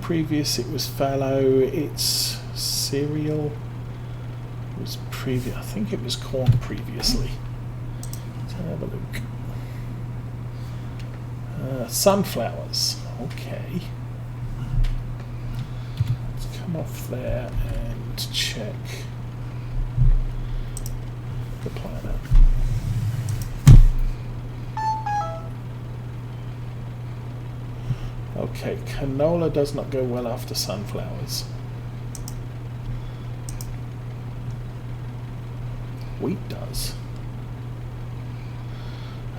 Previous it was fallow, it's cereal. It was previous. I think it was corn previously. Let's have a look. Sunflowers. Okay. Let's come off there and check the planet. Okay, canola does not go well after sunflowers. Wheat does.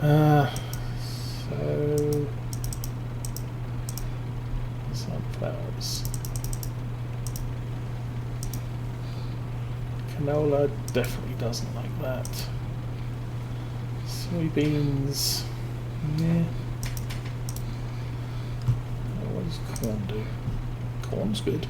So sunflowers. Canola definitely doesn't like that. Soybeans, yeah. What does corn do? Corn's good.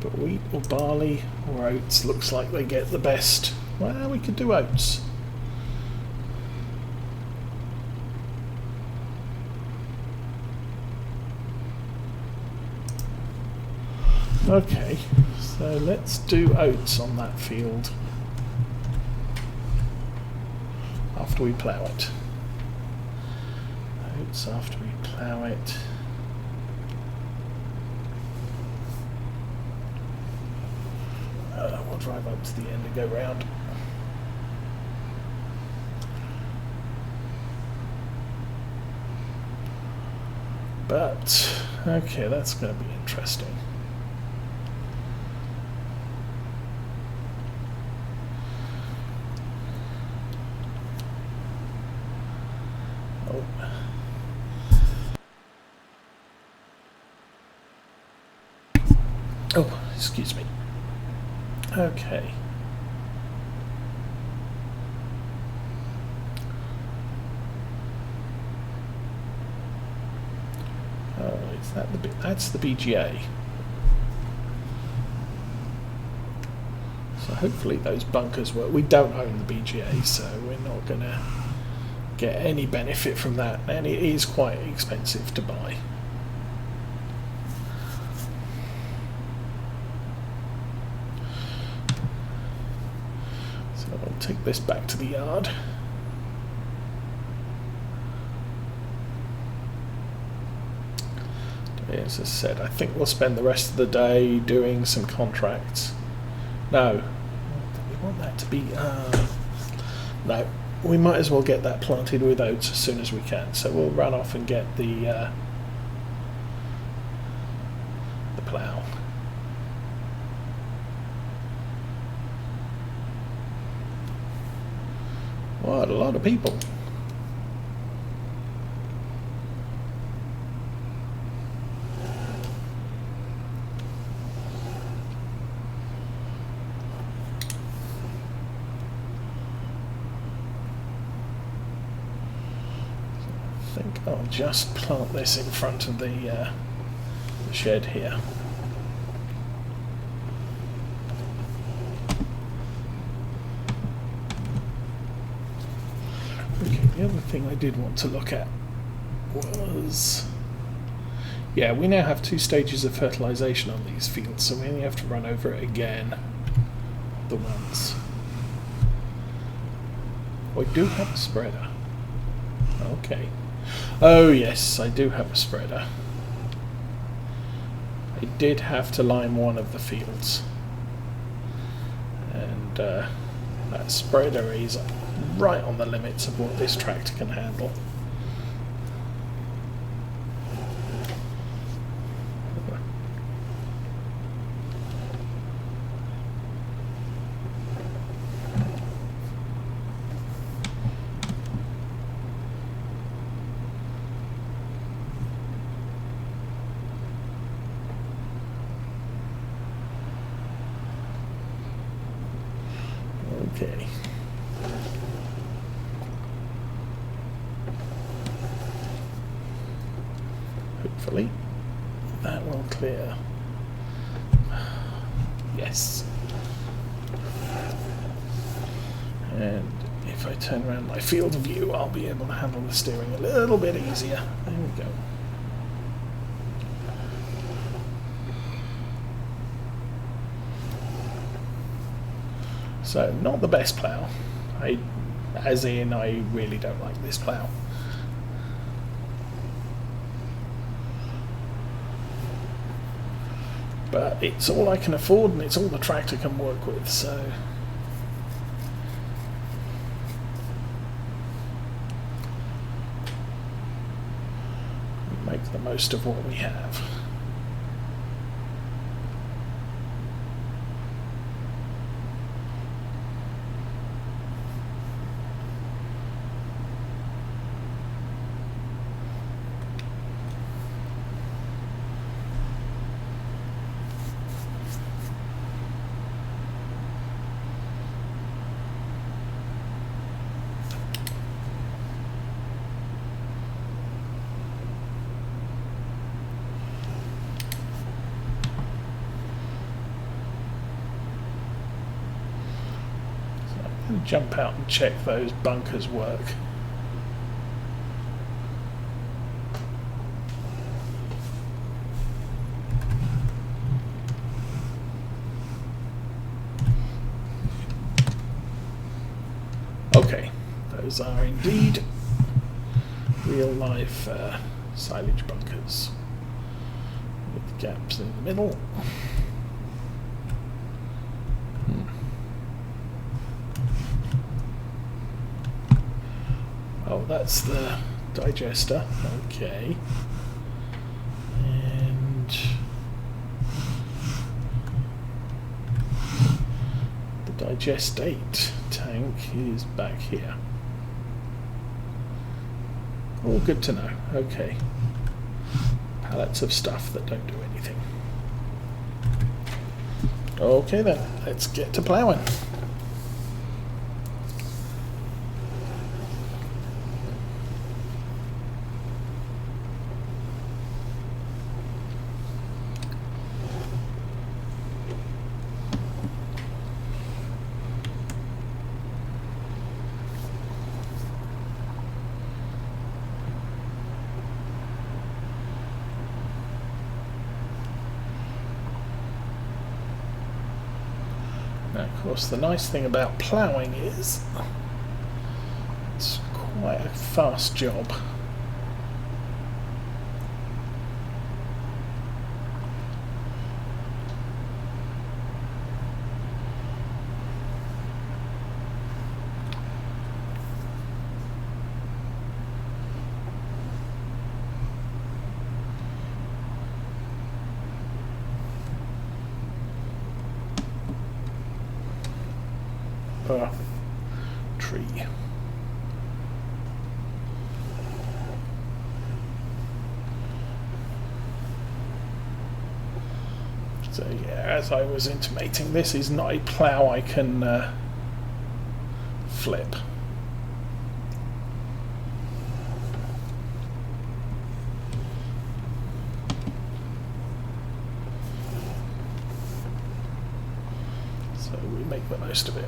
But wheat or barley or oats looks like they get the best. Well, we could do oats. Okay, so let's do oats on that field after we plough it. Oats after we plough it. We'll drive up to the end and go round. But, okay, that's going to be interesting. Oh, excuse me. Okay. Oh, is that the that's the BGA. So hopefully those bunkers work. We don't own the BGA, so we're not going to get any benefit from that, and it is quite expensive to buy. Take this back to the yard. As I said, I think we'll spend the rest of the day doing some contracts. No, do we want that to be? No, we might as well get that planted with oats as soon as we can. So we'll run off and get the plough. What a lot of people. I think I'll just plant this in front of the shed here. The other thing I did want to look at was, yeah, we now have 2 stages of fertilization on these fields, so we only have to run over it again the once. Oh, I do have a spreader. Okay. Oh yes, I do have a spreader. I did have to lime one of the fields, and that spreader is right on the limits of what this tractor can handle. Okay. Hopefully that will clear. Yes. And if I turn around my field of view, I'll be able to handle the steering a little bit easier. There we go. So, not the best plough. As in, I really don't like this plough. But it's all I can afford and it's all the tractor can work with, so... make the most of what we have. Jump out and check those bunkers work. Okay, those are indeed real life silage bunkers with gaps in the middle. Oh, that's the digester. Okay. And the digestate tank is back here. All good to know. Okay. Pallets of stuff that don't do anything. Okay then, let's get to ploughing. Now, of course, the nice thing about ploughing is it's quite a fast job. Tree. So yeah, as I was intimating, this is not a plough I can flip. So we make the most of it.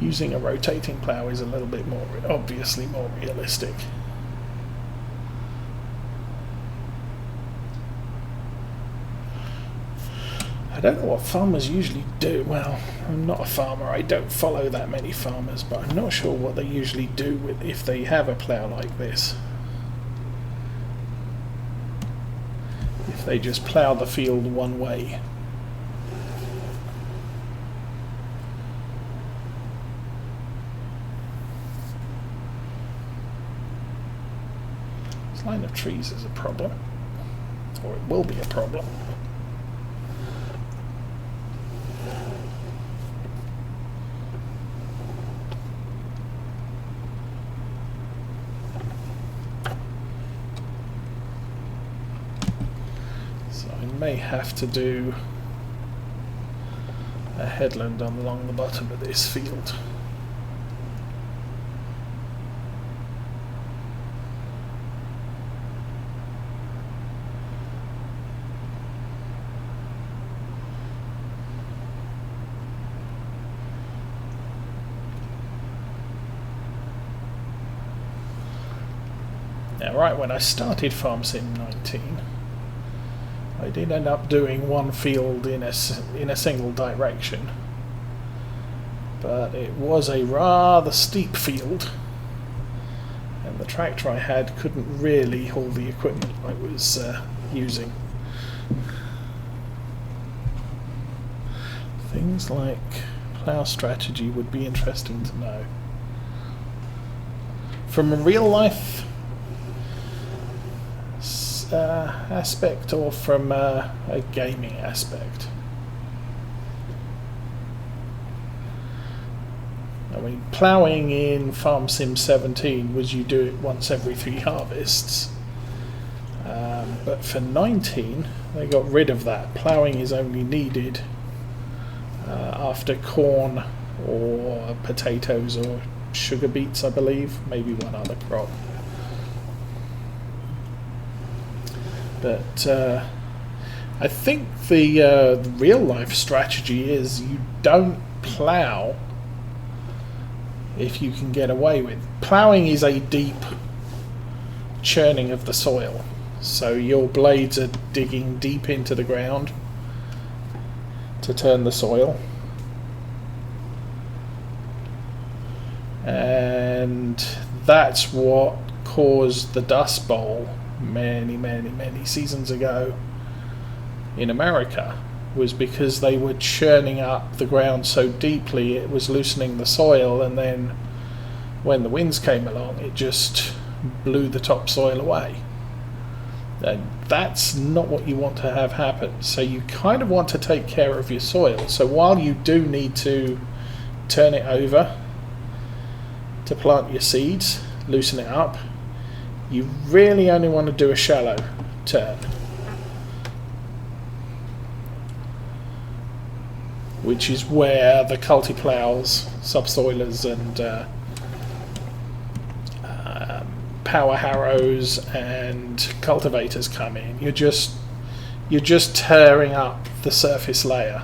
Using a rotating plough is a little bit more, obviously more realistic. I don't know what farmers usually do. Well, I'm not a farmer, I don't follow that many farmers, but I'm not sure what they usually do with if they have a plough like this. If they just plough the field one way. This line of trees is a problem, or it will be a problem. So I may have to do a headland along the bottom of this field. Now, right when I started FS19, I did end up doing one field in a single direction, but it was a rather steep field, and the tractor I had couldn't really haul the equipment I was using. Things like plow strategy would be interesting to know. From a real life aspect or from a gaming aspect? I mean, ploughing in FS17 was you do it once every 3 harvests, but for 19 they got rid of that. Ploughing is only needed after corn or potatoes or sugar beets, I believe, maybe one other crop. But I think the real life strategy is you don't plough if you can get away with. Ploughing is a deep churning of the soil, so your blades are digging deep into the ground to turn the soil, and that's what caused the Dust Bowl many seasons ago in America, was because they were churning up the ground so deeply it was loosening the soil, and then when the winds came along it just blew the topsoil away. And that's not what you want to have happen. So you kind of want to take care of your soil. So while you do need to turn it over to plant your seeds, loosen it up, you really only want to do a shallow turn, which is where the culti-plows, subsoilers and power harrows and cultivators come in. You're just tearing up the surface layer.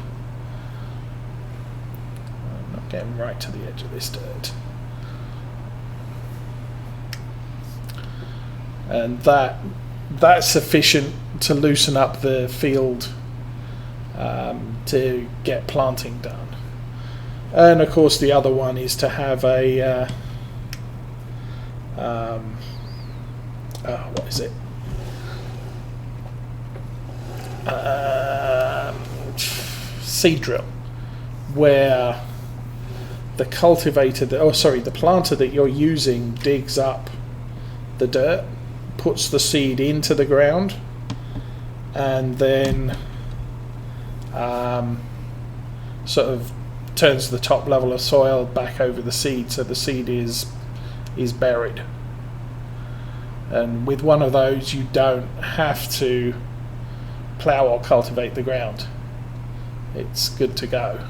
I'm not getting right to the edge of this dirt. And that's sufficient to loosen up the field to get planting done. And of course the other one is to have a what is it? Seed drill, where the the planter that you're using digs up the dirt, puts the seed into the ground, and then sort of turns the top level of soil back over the seed, so the seed is buried. And with one of those you don't have to plough or cultivate the ground. It's good to go.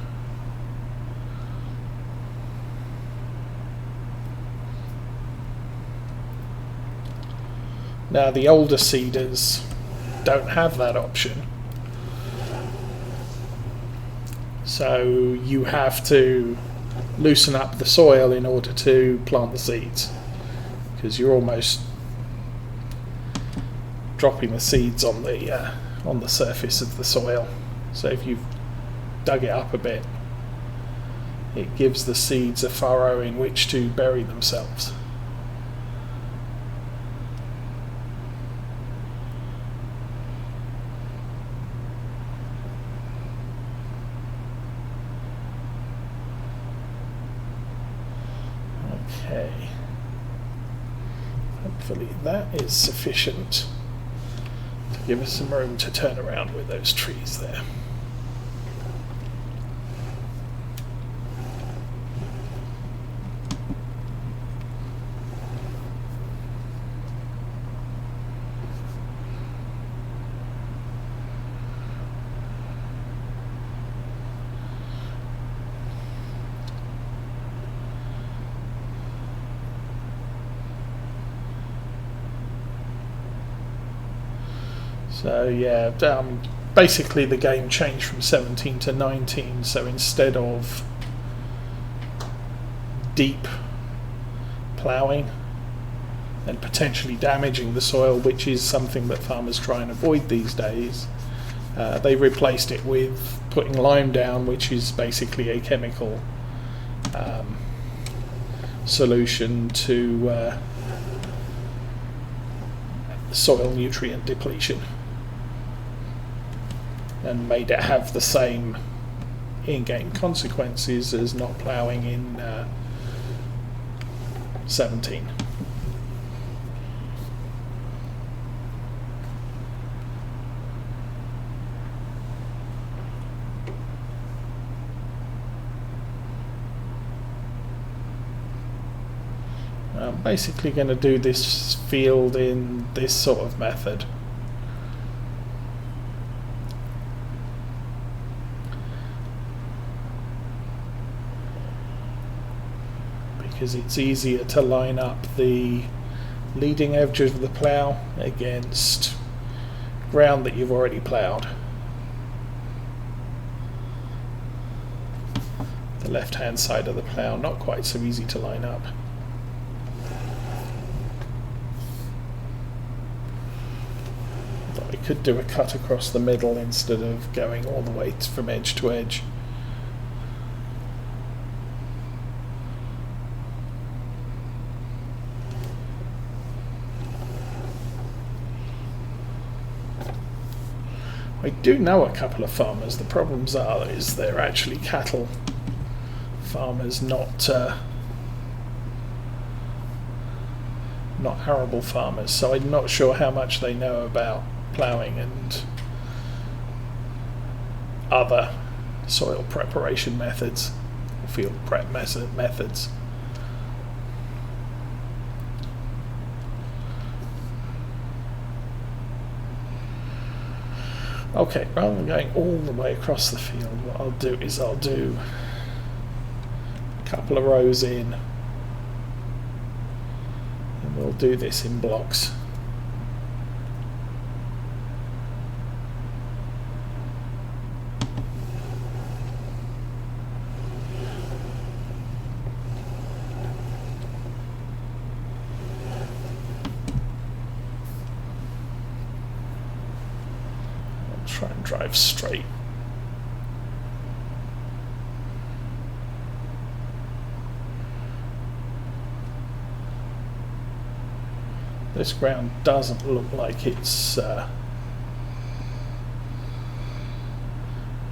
Now the older seeders don't have that option, so you have to loosen up the soil in order to plant the seeds, because you're almost dropping the seeds on the surface of the soil. So if you've dug it up a bit, it gives the seeds a furrow in which to bury themselves. Okay, hopefully that is sufficient to give us some room to turn around with those trees there. So yeah, basically the game changed from 17 to 19, so instead of deep ploughing and potentially damaging the soil, which is something that farmers try and avoid these days, they replaced it with putting lime down, which is basically a chemical solution to soil nutrient depletion, and made it have the same in-game consequences as not ploughing in 17. I'm basically going to do this field in this sort of method. Because it's easier to line up the leading edge of the plough against ground that you've already ploughed. The left hand side of the plough, not quite so easy to line up. I could do a cut across the middle instead of going all the way from edge to edge. I do know a couple of farmers. The problems is they're actually cattle farmers, not arable farmers. So I'm not sure how much they know about ploughing and other soil preparation methods, field prep methods. Okay, rather than going all the way across the field, what I'll do is I'll do a couple of rows in, and we'll do this in blocks. Try and drive straight. This ground doesn't look like it's the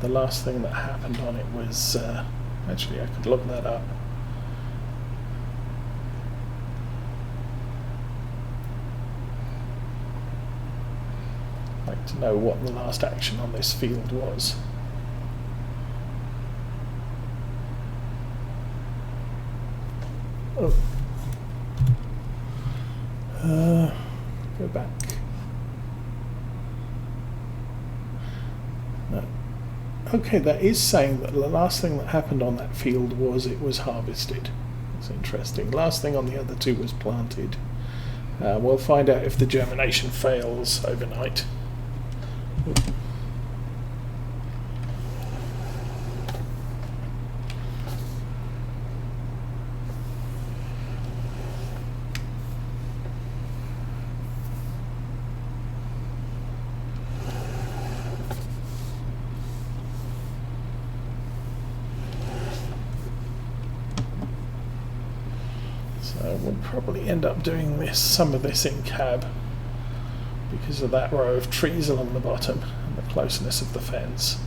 last thing that happened on it was actually I could look that up. To know what the last action on this field was. Oh. Go back. No. Okay, that is saying that the last thing that happened on that field was it was harvested. That's interesting. Last thing on the other two was planted. We'll find out if the germination fails overnight. So we'll probably end up doing some of this in cab, because of that row of trees along the bottom and the closeness of the fence.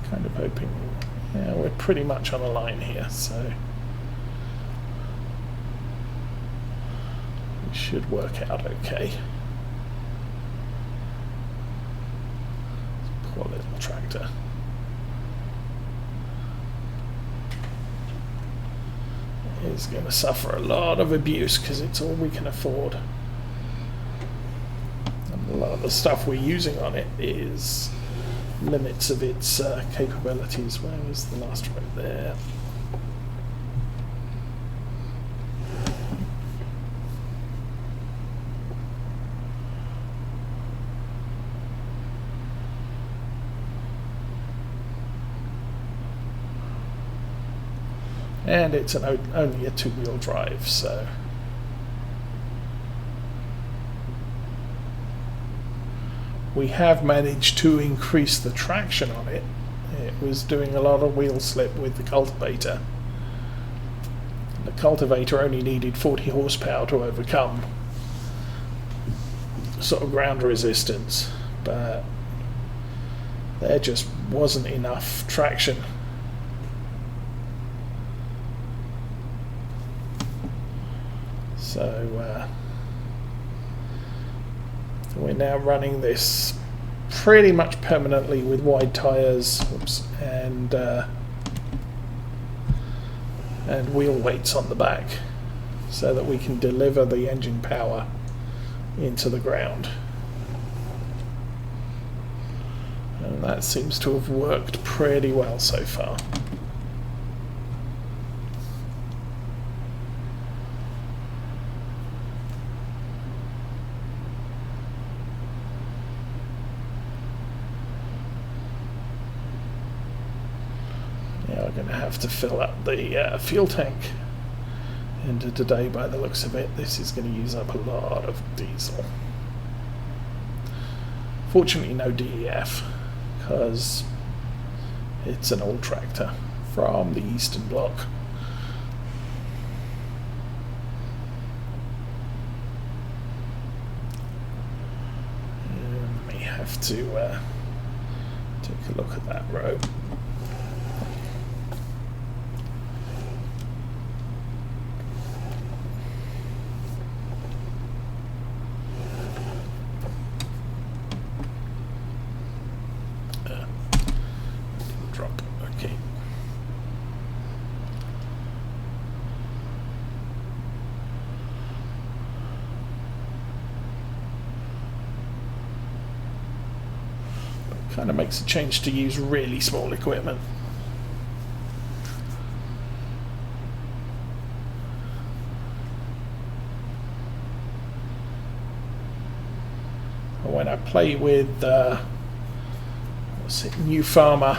Kind of hoping, yeah, we're pretty much on a line here, so we should work out okay. Poor little tractor. Is going to suffer a lot of abuse because it's all we can afford. And a lot of the stuff we're using on it is limits of its capabilities. Where was the last row there? and it's only a two-wheel drive, so we have managed to increase the traction on it. It was doing a lot of wheel slip with the cultivator. The cultivator only needed 40 horsepower to overcome sort of ground resistance, but there just wasn't enough traction. So we're now running this pretty much permanently with wide tyres and wheel weights on the back, so that we can deliver the engine power into the ground. And that seems to have worked pretty well so far. Now we're going to have to fill up the fuel tank. And today, by the looks of it, this is going to use up a lot of diesel. Fortunately, no DEF, because it's an old tractor from the Eastern Bloc. And we have to take a look at that row. Kind of makes a change to use really small equipment. When I play with New Farmer,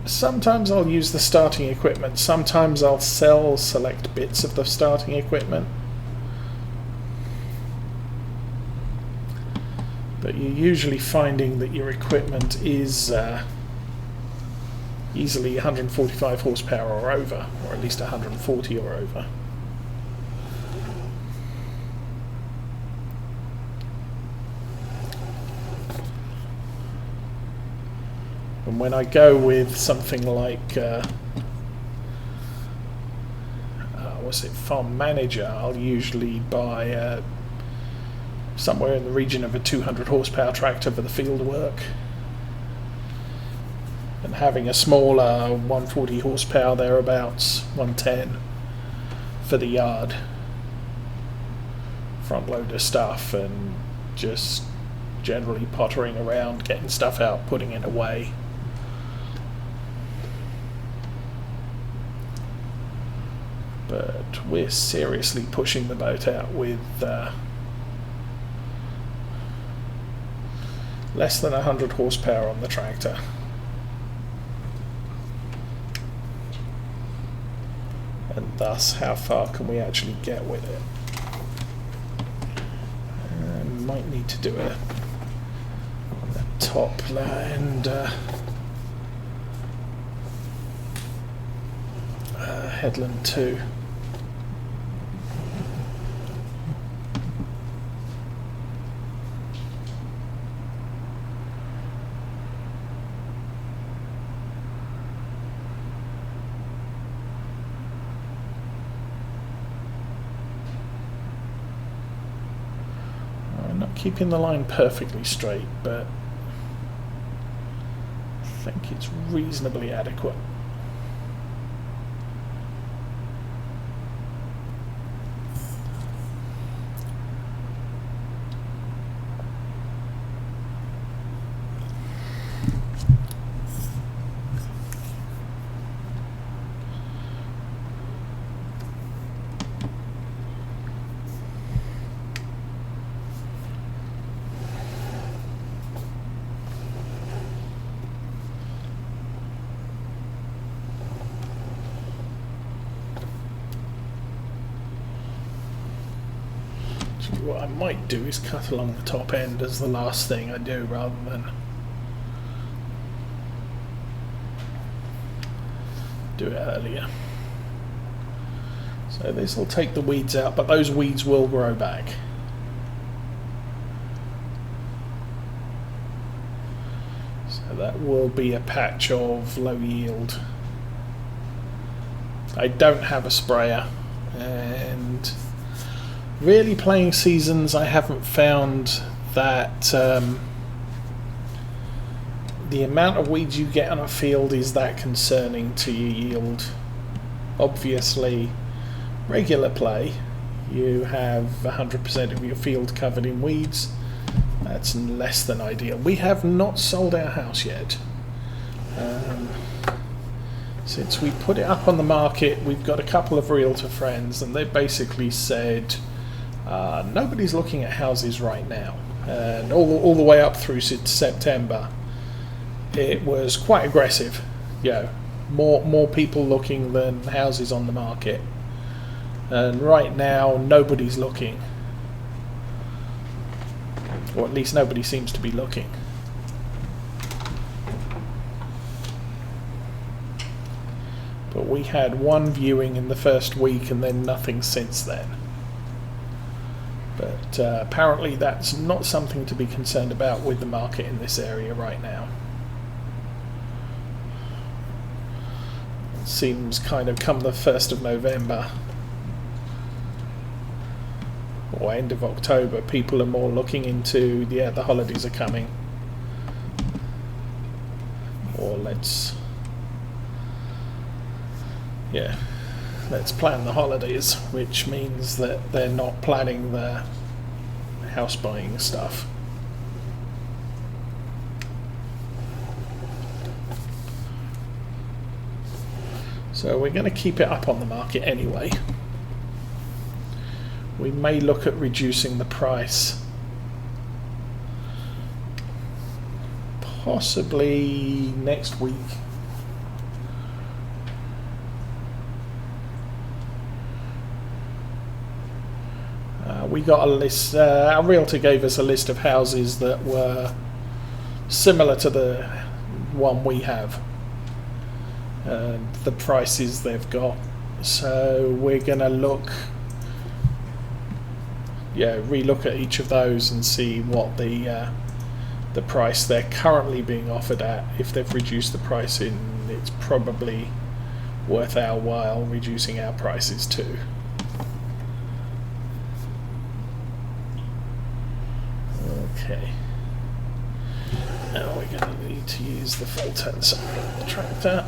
sometimes I'll use the starting equipment, sometimes I'll sell select bits of the starting equipment. But you're usually finding that your equipment is easily 145 horsepower or over, or at least 140 or over. And when I go with something like Farm Manager, I'll usually buy somewhere in the region of a 200 horsepower tractor for the field work, and having a smaller 140 horsepower thereabouts, 110 for the yard front loader stuff, and just generally pottering around, getting stuff out, putting it away. But we're seriously pushing the boat out with less than 100 horsepower on the tractor. And thus, how far can we actually get with it? Might need to do a top and headland too. Keeping the line perfectly straight, but I think it's reasonably adequate. Actually, what I might do is cut along the top end as the last thing I do rather than do it earlier. So this will take the weeds out, but those weeds will grow back. So that will be a patch of low yield. I don't have a sprayer, and really playing seasons I haven't found that the amount of weeds you get on a field is that concerning to your yield. Obviously, regular play, you have 100% of your field covered in weeds. That's less than ideal. We have not sold our house yet. Since we put it up on the market, we've got a couple of realtor friends, and they basically said nobody's looking at houses right now. And all the way up through September, it was quite aggressive. You know, more people looking than houses on the market. And right now, nobody's looking. Or at least nobody seems to be looking. But we had one viewing in the first week and then nothing since then. But apparently that's not something to be concerned about with the market in this area right now. It seems kind of come the 1st of November or end of October, people are more looking into, yeah, the holidays are coming. Or let's plan the holidays, which means that they're not planning the house buying stuff. So we're going to keep it up on the market anyway. We may look at reducing the price. Possibly next week. We got a list, our realtor gave us a list of houses that were similar to the one we have, and the prices they've got. So we're going to look, relook at each of those and see what the price they're currently being offered at. If they've reduced the price it's probably worth our while reducing our prices too. Okay, now we're going to need to use the full 10 cycle tractor.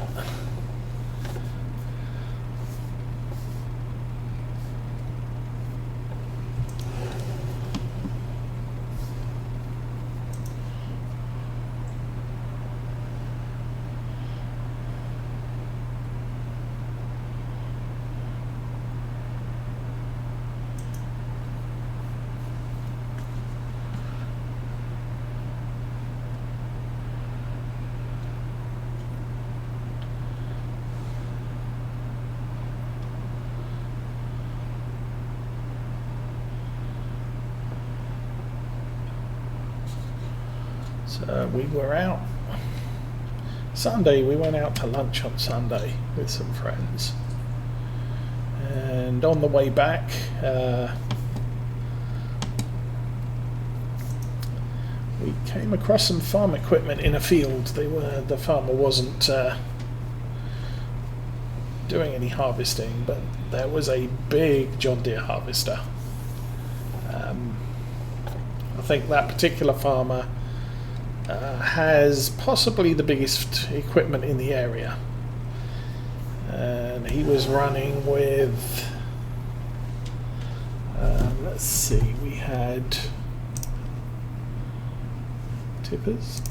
So we were out Sunday, we went out to lunch on Sunday with some friends, and on the way back we came across some farm equipment in a field. The farmer wasn't doing any harvesting, but there was a big John Deere harvester. I think that particular farmer has possibly the biggest equipment in the area, and he was running with let's see, we had tippers,